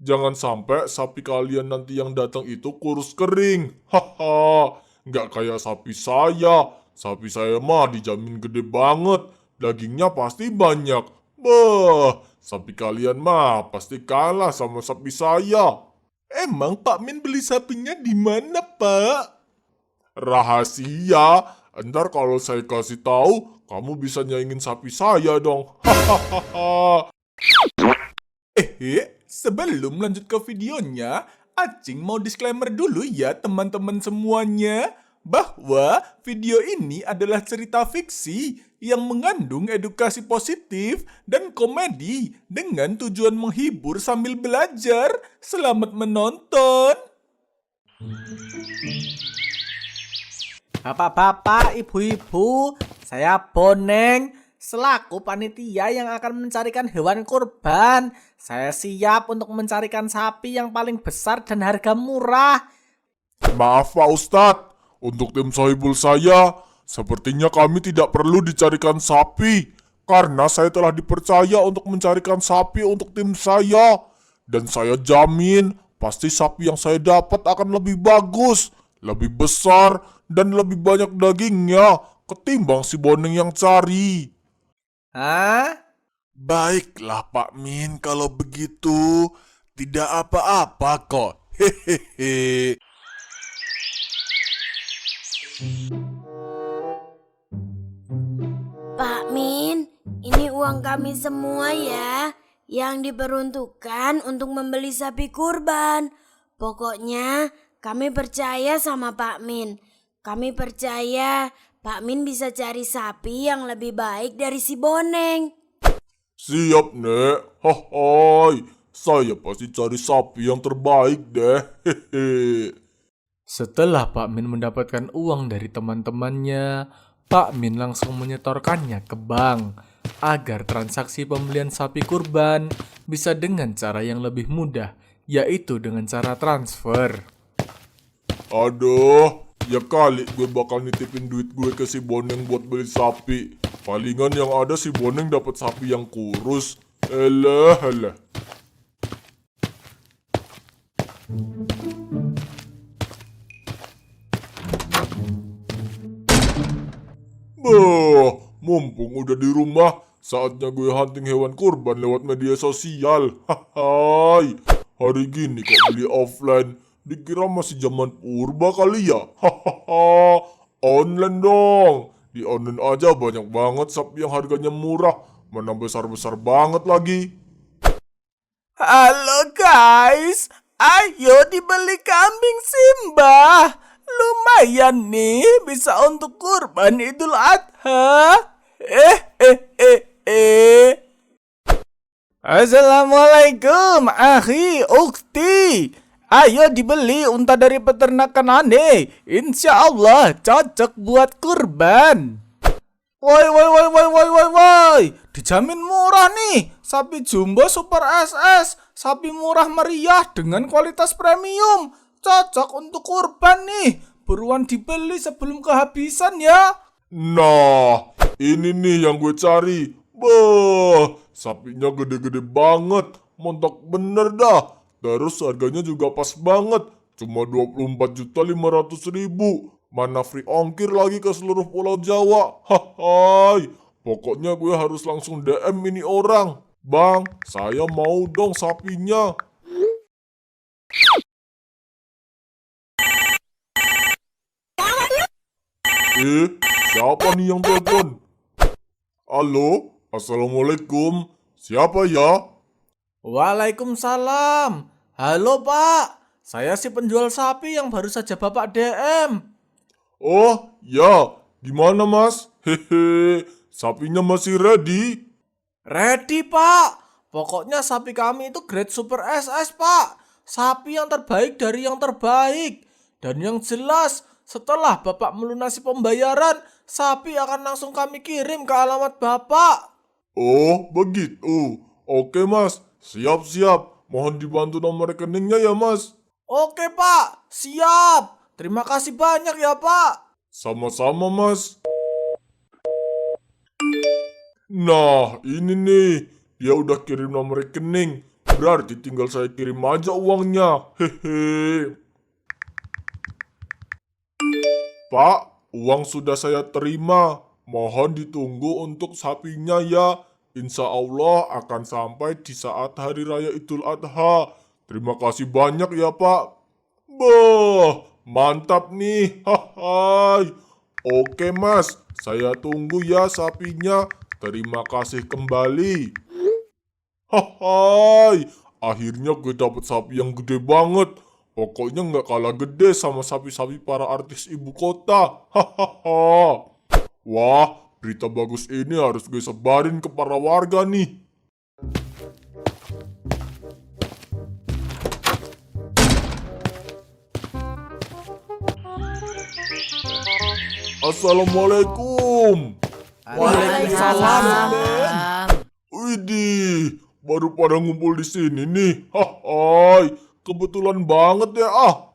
Jangan sampai sapi kalian nanti yang datang itu kurus kering. Haha, nggak kayak sapi saya. Sapi saya mah dijamin gede banget. Dagingnya pasti banyak. Bah, sapi kalian mah pasti kalah sama sapi saya. Emang Pak Min beli sapinya di mana, Pak? Rahasia. Ntar kalau saya kasih tahu, kamu bisa nyaingin sapi saya dong. Hahaha. Sebelum lanjut ke videonya, Acing mau disclaimer dulu ya teman-teman semuanya, bahwa video ini adalah cerita fiksi yang mengandung edukasi positif dan komedi dengan tujuan menghibur sambil belajar. Selamat menonton. Bapak-bapak, ibu-ibu, saya Boneng, selaku panitia yang akan mencarikan hewan kurban. Saya siap untuk mencarikan sapi yang paling besar dan harga murah. Maaf Pak Ustadz, untuk tim Sohibul saya, sepertinya kami tidak perlu dicarikan sapi, karena saya telah dipercaya untuk mencarikan sapi untuk tim saya. Dan saya jamin, pasti sapi yang saya dapat akan lebih bagus, lebih besar, dan lebih banyak dagingnya ketimbang si Boneng yang cari. Hah? Baiklah Pak Min, kalau begitu tidak apa-apa kok. Hehehe. Pak Min, ini uang kami semua ya, yang diperuntukkan untuk membeli sapi kurban. Pokoknya kami percaya sama Pak Min. Kami percaya Pak Min bisa cari sapi yang lebih baik dari si Boneng. Siap, Nek. Hai, saya pasti cari sapi yang terbaik deh. Hehe. Setelah Pak Min mendapatkan uang dari teman-temannya, Pak Min langsung menyetorkannya ke bank agar transaksi pembelian sapi kurban bisa dengan cara yang lebih mudah, yaitu dengan cara transfer. Aduh, ya kali gue bakal nitipin duit gue ke si Boneng buat beli sapi. Palingan yang ada si Boneng dapat sapi yang kurus. Elah. Mumpung udah di rumah, saatnya gue hunting hewan kurban lewat media sosial. Hai, hari gini kok beli offline, dikira masih zaman purba kali ya. Hahaha, online dong. Di online aja banyak banget sapi yang harganya murah, mana besar-besar banget lagi. Halo guys, ayo dibeli kambing Simba. Lumayan nih, bisa untuk kurban Idul Adha. Assalamualaikum, akhi, ukti. Ayo dibeli unta dari peternakan aneh. Insya Allah cocok buat kurban. Woi. Dijamin murah nih. Sapi jumbo super SS. Sapi murah meriah dengan kualitas premium. Cocok untuk kurban nih. Buruan dibeli sebelum kehabisan ya. Nah, ini nih yang gue cari. Sapinya gede-gede banget. Montok bener dah. Terus harganya juga pas banget. Cuma 24.500.000. Mana free ongkir lagi ke seluruh Pulau Jawa. Hai, pokoknya gue harus langsung DM ini orang. Bang, saya mau dong sapinya. Siapa nih yang telepon? Halo, Assalamualaikum. Siapa ya? Waalaikumsalam. Halo Pak, saya si penjual sapi yang baru saja Bapak DM. Oh, ya. Gimana mas? Hehe, sapinya masih ready? Ready Pak. Pokoknya sapi kami itu grade super SS Pak. Sapi yang terbaik dari yang terbaik. Dan yang jelas, setelah Bapak melunasi pembayaran, sapi akan langsung kami kirim ke alamat Bapak. Oh, begitu. Oke mas, siap. Mohon dibantu nomor rekeningnya ya mas. Oke Pak, siap. Terima kasih banyak ya Pak. Sama-sama mas. Nah, ini nih. Dia udah kirim nomor rekening. Berarti tinggal saya kirim aja uangnya. Hehe. Pak, uang sudah saya terima. Mohon ditunggu untuk sapinya ya. Insya Allah akan sampai di saat Hari Raya Idul Adha. Terima kasih banyak ya Pak. Bah, mantap nih. Hai. Oke Mas, saya tunggu ya sapinya. Terima kasih kembali. Hai. Akhirnya gue dapet sapi yang gede banget. Pokoknya nggak kalah gede sama sapi-sapi para artis ibu kota. Hahaha. Wah, berita bagus ini harus gue sebarin ke para warga nih. Assalamualaikum. Waalaikumsalam. Widih, baru pada ngumpul di sini nih. Hai, kebetulan banget ya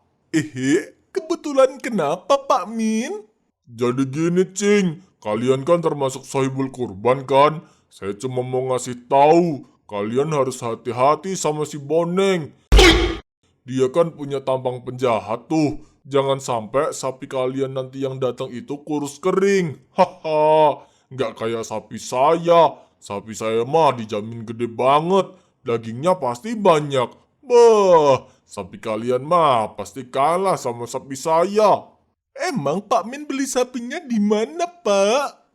kebetulan kenapa Pak Min? Jadi gini Cing, kalian kan termasuk sahibul kurban kan? Saya cuma mau ngasih tahu, kalian harus hati-hati sama si Boneng. Dia kan punya tampang penjahat tuh. Jangan sampai sapi kalian nanti yang datang itu kurus kering. Haha, nggak kayak sapi saya. Sapi saya mah dijamin gede banget. Dagingnya pasti banyak. Bah, sapi kalian mah pasti kalah sama sapi saya. Emang Pak Min beli sapinya di mana, Pak?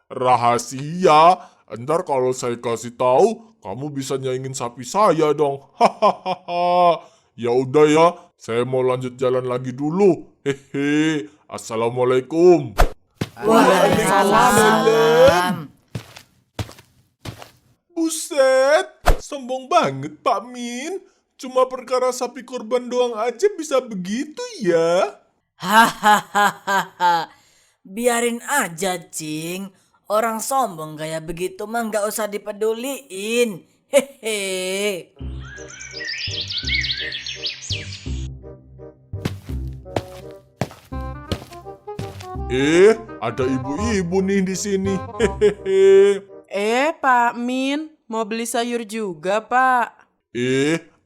Rahasia. Ntar kalau saya kasih tahu, kamu bisa nyaingin sapi saya dong. Hahaha. Ya udah ya, saya mau lanjut jalan lagi dulu. Hehe. Assalamualaikum. Waalaikumsalam. Buset, sombong banget Pak Min. Cuma perkara sapi kurban doang aja bisa begitu ya? Hahaha, biarin aja Cing. Orang sombong kayak begitu mah nggak usah dipeduliin. Hehe. Ada ibu-ibu nih di sini. Hehehe. Pak Min, mau beli sayur juga, Pak?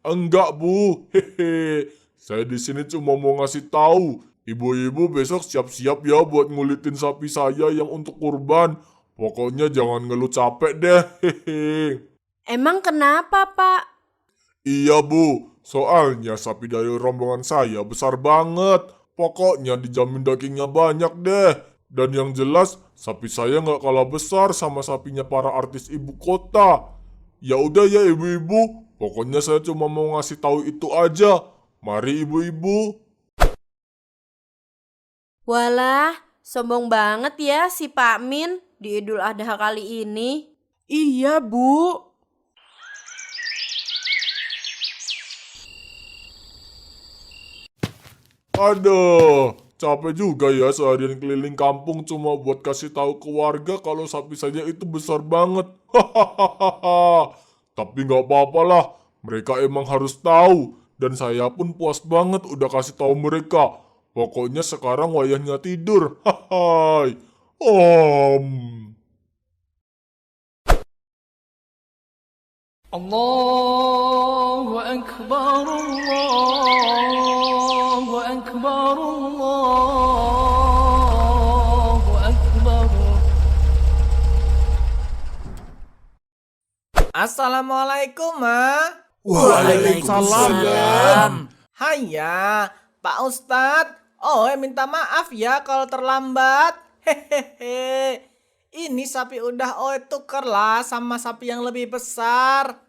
Enggak Bu. Hehe. Saya di sini cuma mau ngasih tahu. Ibu-ibu besok siap-siap ya buat ngulitin sapi saya yang untuk kurban. Pokoknya jangan ngeluh capek deh. Hehe. Emang kenapa, Pak? Iya Bu, soalnya sapi dari rombongan saya besar banget. Pokoknya dijamin dagingnya banyak deh. Dan yang jelas, sapi saya nggak kalah besar sama sapinya para artis ibu kota. Ya udah ya ibu-ibu, pokoknya saya cuma mau ngasih tahu itu aja. Mari ibu-ibu. Walah, sombong banget ya si Pak Min di Idul Adha kali ini. Iya, Bu. Aduh, capek juga ya seharian keliling kampung cuma buat kasih tahu ke warga kalau sapi saya itu besar banget. Hahaha. Tapi nggak apa-apa lah, mereka emang harus tahu. Dan saya pun puas banget udah kasih tahu mereka. Pokoknya sekarang wayahnya tidur. Hai. Allahu Akbar, Allahu Akbar, Allahu Akbar. Assalamualaikum, Ma. Waalaikumsalam. Haya, Pak Ustadz. Oh, minta maaf ya kalau terlambat. Hehehe. Ini sapi udah tukerlah sama sapi yang lebih besar.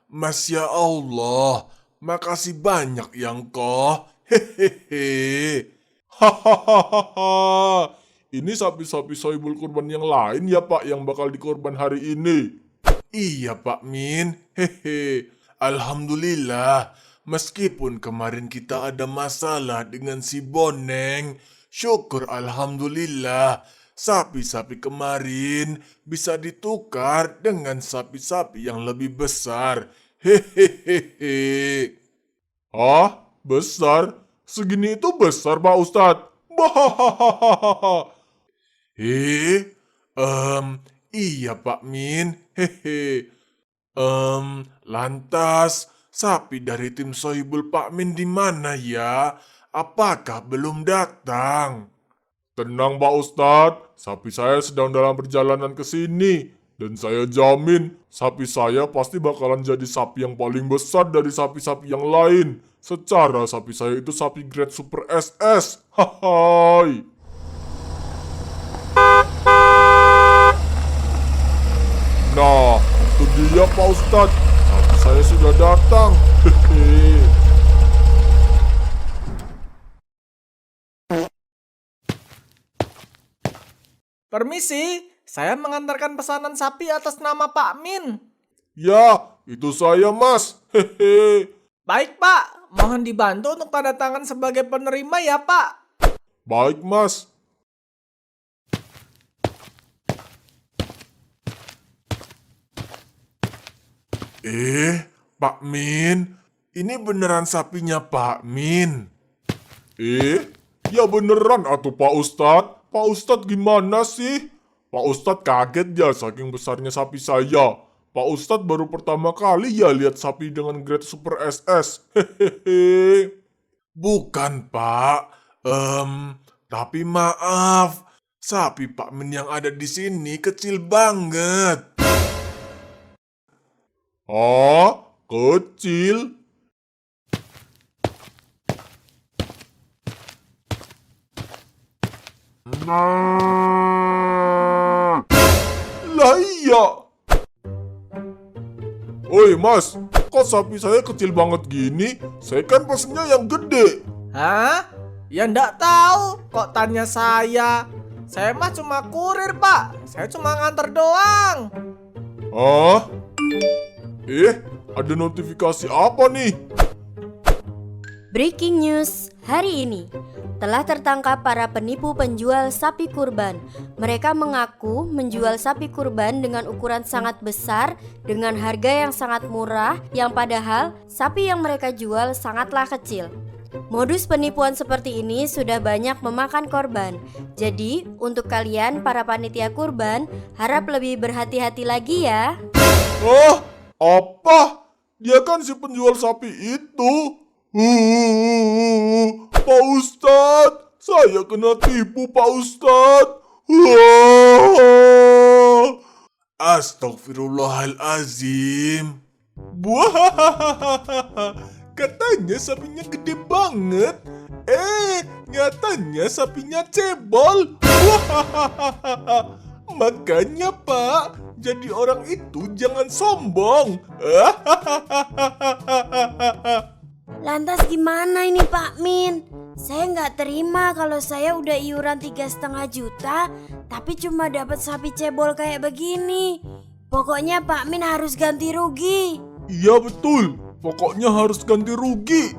Masya Allah, makasih banyak yang kau. Hehehe. Hahaha. Ini sapi-sapi sohibul kurban yang lain ya Pak yang bakal dikorban hari ini. Iya Pak Min. Hehe. Alhamdulillah. Meskipun kemarin kita ada masalah dengan si Boneng, syukur alhamdulillah. Sapi-sapi kemarin bisa ditukar dengan sapi-sapi yang lebih besar. Hehehe. Ah, besar? Segini itu besar Pak Ustadz? Bahahaha. Iya Pak Min. Hehe. Lantas sapi dari tim Sohibul Pak Min di mana ya? Apakah belum datang? Tenang Pak Ustadz, sapi saya sedang dalam perjalanan ke sini. Dan saya jamin, sapi saya pasti bakalan jadi sapi yang paling besar dari sapi-sapi yang lain. Secara sapi saya itu sapi grade Super SS. Hai. Nah, itu dia Pak Ustadz. Sapi saya sudah datang. Hehe. Permisi, saya mengantarkan pesanan sapi atas nama Pak Min. Ya, itu saya Mas. Hehe. Baik Pak, mohon dibantu untuk tanda tangan sebagai penerima ya Pak. Baik Mas. Pak Min, ini beneran sapinya Pak Min? Ya beneran atuh Pak Ustadz. Pak Ustadz gimana sih? Pak Ustadz kaget ya saking besarnya sapi saya. Pak Ustadz baru pertama kali ya lihat sapi dengan grade Super SS. Hehehe. Bukan Pak. Tapi maaf. Sapi Pak Min yang ada di sini kecil banget. Oh, kecil? Lah iya. Oi Mas, kok sapi saya kecil banget gini? Saya kan pesennya yang gede. Hah? Ya ndak tahu, kok tanya saya. Saya mah cuma kurir Pak, saya cuma nganter doang. Hah? Ada notifikasi apa nih? Breaking news hari ini. Telah tertangkap para penipu penjual sapi kurban. Mereka mengaku menjual sapi kurban dengan ukuran sangat besar dengan harga yang sangat murah, yang padahal sapi yang mereka jual sangatlah kecil. Modus penipuan seperti ini sudah banyak memakan korban. Jadi, untuk kalian para panitia kurban, harap lebih berhati-hati lagi ya. Oh, apa? Dia kan si penjual sapi itu. Pak Ustadz, saya kena tipu Pak Ustadz. Astagfirullahalazim. Buah, katanya sapinya gede banget. Nyatanya sapinya cebol. Makanya Pak, jadi orang itu jangan sombong. Lantas gimana ini Pak Min? Saya nggak terima kalau saya udah iuran 3,5 juta, tapi cuma dapat sapi cebol kayak begini. Pokoknya Pak Min harus ganti rugi. Iya betul, pokoknya harus ganti rugi.